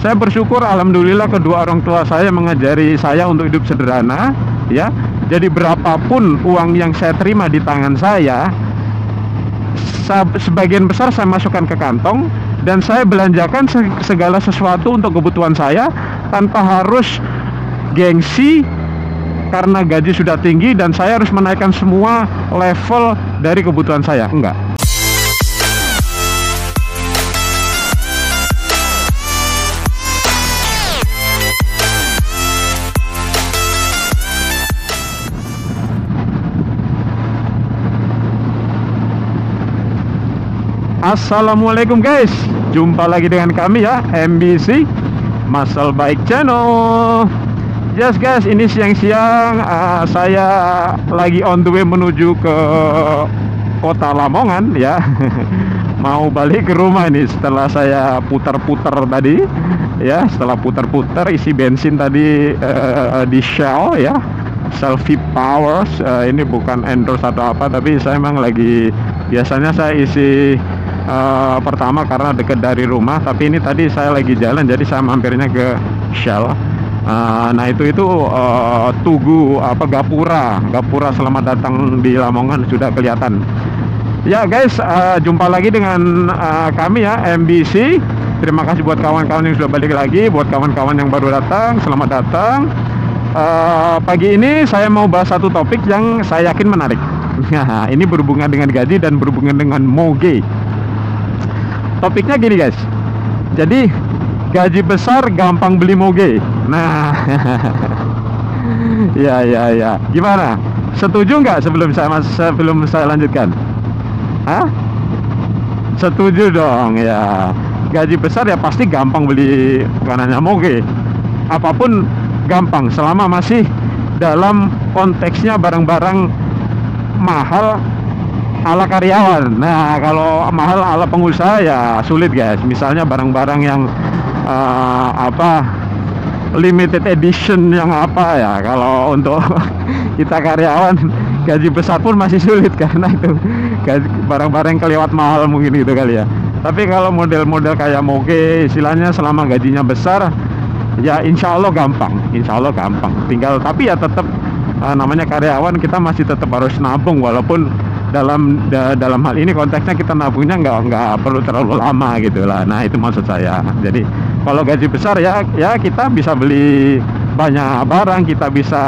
Saya bersyukur alhamdulillah kedua orang tua saya mengajari saya untuk hidup sederhana, ya. Jadi berapapun uang yang saya terima di tangan saya, sebagian besar saya masukkan ke kantong dan saya belanjakan segala sesuatu untuk kebutuhan saya tanpa harus gengsi karena gaji sudah tinggi dan saya harus menaikkan semua level dari kebutuhan saya. Enggak. Assalamualaikum guys, jumpa lagi dengan kami ya, MBC Muscle Bike Channel. Yes guys, ini siang-siang saya lagi on the way menuju ke kota Lamongan ya. Mau balik ke rumah ini setelah saya putar-putar tadi ya, setelah putar-putar isi bensin tadi di Shell ya, Selfie Powers. Ini bukan endorse atau apa, tapi saya emang lagi, biasanya saya isi pertama karena dekat dari rumah, tapi ini tadi saya lagi jalan jadi saya mampirnya ke Shell. Nah itu Tugu Gapura selamat datang di Lamongan sudah kelihatan ya guys. Jumpa lagi dengan kami ya, MBC. Terima kasih buat kawan-kawan yang sudah balik lagi, buat kawan-kawan yang baru datang, selamat datang. Pagi ini saya mau bahas satu topik yang saya yakin menarik. Nah, ini berhubungan dengan gaji dan berhubungan dengan moge. Topiknya gini guys, jadi gaji besar gampang beli moge. Nah, ya, gimana? Setuju nggak sebelum saya lanjutkan? Hah? Setuju dong ya. Gaji besar ya pasti gampang beli, bukan hanya moge. Apapun gampang selama masih dalam konteksnya barang-barang mahal ala karyawan. Nah, kalau mahal ala pengusaha ya sulit guys. Misalnya barang-barang yang limited edition yang apa ya, kalau untuk kita karyawan gaji besar pun masih sulit karena itu barang-barang yang kelewat mahal mungkin gitu kali ya. Tapi kalau model-model kayak moge istilahnya selama gajinya besar ya insya Allah gampang, tinggal, tapi ya tetap namanya karyawan kita masih tetap harus nabung, walaupun dalam hal ini konteksnya kita nabungnya nggak perlu terlalu lama gitu lah. Nah itu maksud saya. Jadi kalau gaji besar ya kita bisa beli banyak barang, kita bisa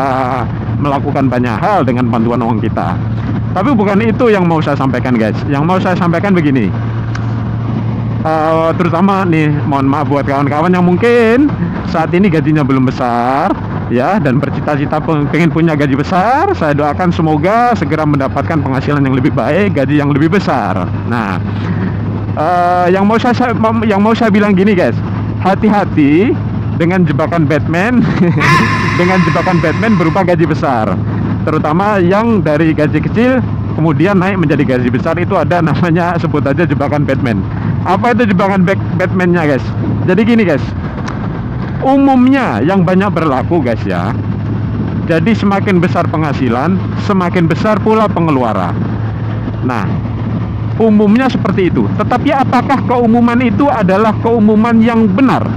melakukan banyak hal dengan bantuan uang kita. Tapi bukan itu yang mau saya sampaikan guys. Yang mau saya sampaikan begini, terutama nih, mohon maaf buat kawan-kawan yang mungkin saat ini gajinya belum besar ya, dan bercita-cita pengen punya gaji besar. Saya doakan semoga segera mendapatkan penghasilan yang lebih baik, gaji yang lebih besar. Nah, yang mau saya bilang gini guys, hati-hati dengan jebakan Batman dengan jebakan Batman berupa gaji besar, terutama yang dari gaji kecil kemudian naik menjadi gaji besar. Itu ada namanya, sebut aja jebakan Batman. Apa itu jebakan Batman-nya guys? Jadi gini guys, umumnya yang banyak berlaku guys ya, jadi semakin besar penghasilan semakin besar pula pengeluaran. Nah, umumnya seperti itu. Tetapi apakah keumuman itu adalah keumuman yang benar,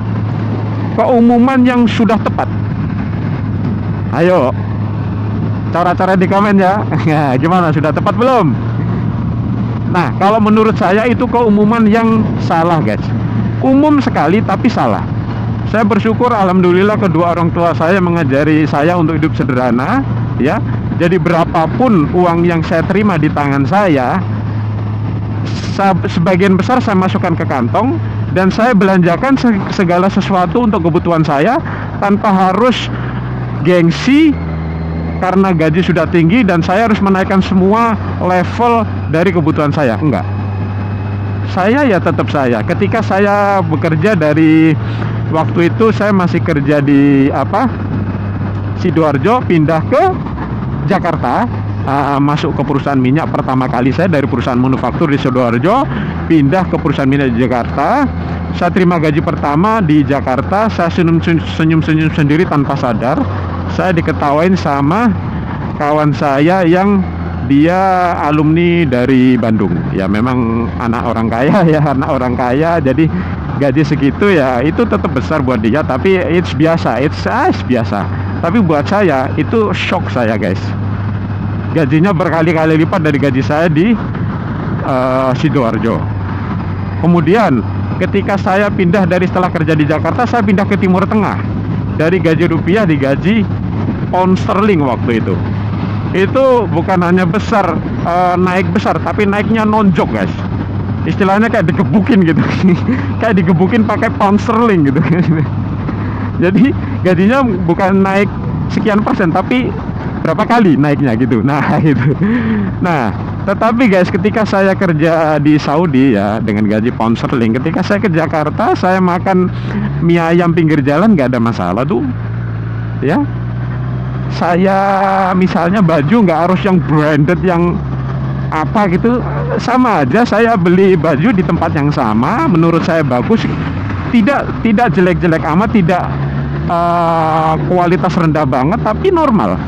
keumuman yang sudah tepat? Ayo cara-cara di komen ya. Gimana, sudah tepat belum? Nah, kalau menurut saya itu keumuman yang salah guys. Umum sekali tapi salah. Saya bersyukur alhamdulillah kedua orang tua saya mengajari saya untuk hidup sederhana ya. Jadi berapapun uang yang saya terima di tangan saya, sebagian besar saya masukkan ke kantong dan saya belanjakan segala sesuatu untuk kebutuhan saya tanpa harus gengsi karena gaji sudah tinggi dan saya harus menaikkan semua level dari kebutuhan saya. Enggak. Saya ya tetap saya. Ketika saya bekerja dari waktu itu saya masih kerja di Sidoarjo, pindah ke Jakarta, masuk ke perusahaan minyak pertama kali saya dari perusahaan manufaktur di Sidoarjo, pindah ke perusahaan minyak di Jakarta. Saya terima gaji pertama di Jakarta, saya senyum-senyum sendiri tanpa sadar. Saya diketawain sama kawan saya yang dia alumni dari Bandung. Ya memang anak orang kaya ya, anak orang kaya. Jadi gaji segitu ya itu tetap besar buat dia, tapi it's biasa, it's biasa. Tapi buat saya itu shock saya guys. Gajinya berkali-kali lipat dari gaji saya di Sidoarjo. Kemudian ketika saya pindah dari setelah kerja di Jakarta, saya pindah ke Timur Tengah. Dari gaji rupiah digaji pound sterling waktu itu. Itu bukan hanya besar, naik besar, tapi naiknya nonjok guys. Istilahnya kayak digebukin gitu. Kayak digebukin pakai pound sterling gitu. Jadi gajinya bukan naik sekian persen, tapi berapa kali naiknya gitu. Nah gitu. Nah tetapi guys, ketika saya kerja di Saudi ya dengan gaji pound sterling, ketika saya ke Jakarta saya makan mie ayam pinggir jalan nggak ada masalah tuh ya. Saya misalnya baju nggak harus yang branded yang apa gitu, sama aja saya beli baju di tempat yang sama, menurut saya bagus, tidak jelek-jelek amat, tidak kualitas rendah banget, tapi normal.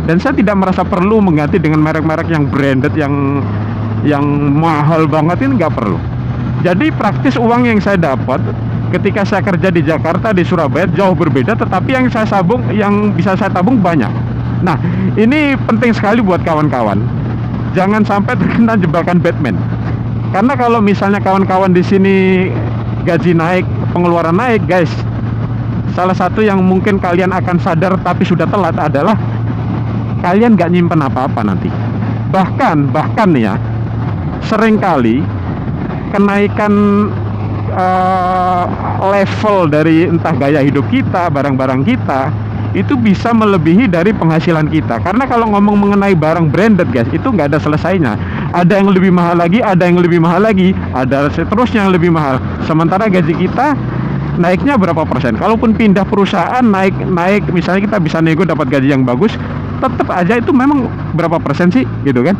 Dan saya tidak merasa perlu mengganti dengan merek-merek yang branded, yang mahal banget, ini nggak perlu. Jadi praktis uang yang saya dapat ketika saya kerja di Jakarta, di Surabaya jauh berbeda, tetapi yang bisa saya tabung banyak. Nah, ini penting sekali buat kawan-kawan. Jangan sampai terkena jebakan Batman. Karena kalau misalnya kawan-kawan di sini gaji naik, pengeluaran naik, guys, salah satu yang mungkin kalian akan sadar tapi sudah telat adalah kalian nggak nyimpen apa-apa nanti. Bahkan nih ya, seringkali kenaikan level dari entah gaya hidup kita, barang-barang kita, itu bisa melebihi dari penghasilan kita. Karena kalau ngomong mengenai barang branded guys, itu nggak ada selesainya. Ada yang lebih mahal lagi, ada yang lebih mahal lagi, ada seterusnya yang lebih mahal. Sementara gaji kita naiknya berapa persen? Kalaupun pindah perusahaan naik, misalnya kita bisa nego dapat gaji yang bagus, tetap aja itu memang berapa persen sih gitu kan.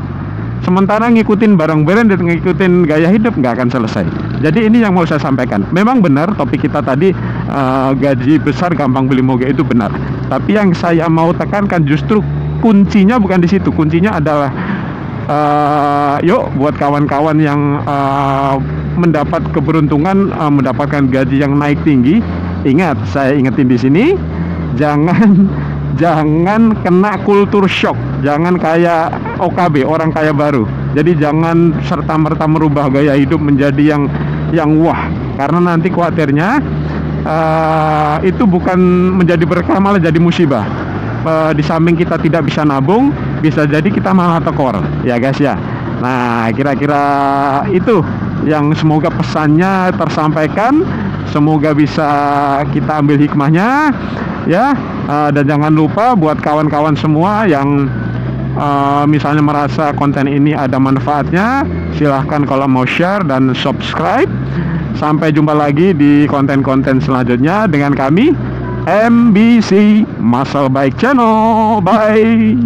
Sementara ngikutin barang branded, ngikutin gaya hidup nggak akan selesai. Jadi ini yang mau saya sampaikan. Memang benar topik kita tadi, gaji besar gampang beli moge, itu benar. Tapi yang saya mau tekankan justru kuncinya bukan di situ. Kuncinya adalah yuk buat kawan-kawan yang mendapat keberuntungan mendapatkan gaji yang naik tinggi, ingat, saya ingetin di sini, jangan kena kultur shock, jangan kayak OKB, orang kaya baru. Jadi jangan serta-merta merubah gaya hidup menjadi yang wah, karena nanti khawatirnya itu bukan menjadi berkah, malah jadi musibah. Di samping kita tidak bisa nabung, bisa jadi kita malah tekor ya guys ya. Nah kira-kira itu yang semoga pesannya tersampaikan, semoga bisa kita ambil hikmahnya ya. Dan jangan lupa buat kawan-kawan semua yang misalnya merasa konten ini ada manfaatnya, silahkan kalau mau share dan subscribe. Sampai jumpa lagi di konten-konten selanjutnya dengan kami MBC Muscle Bike Channel. Bye.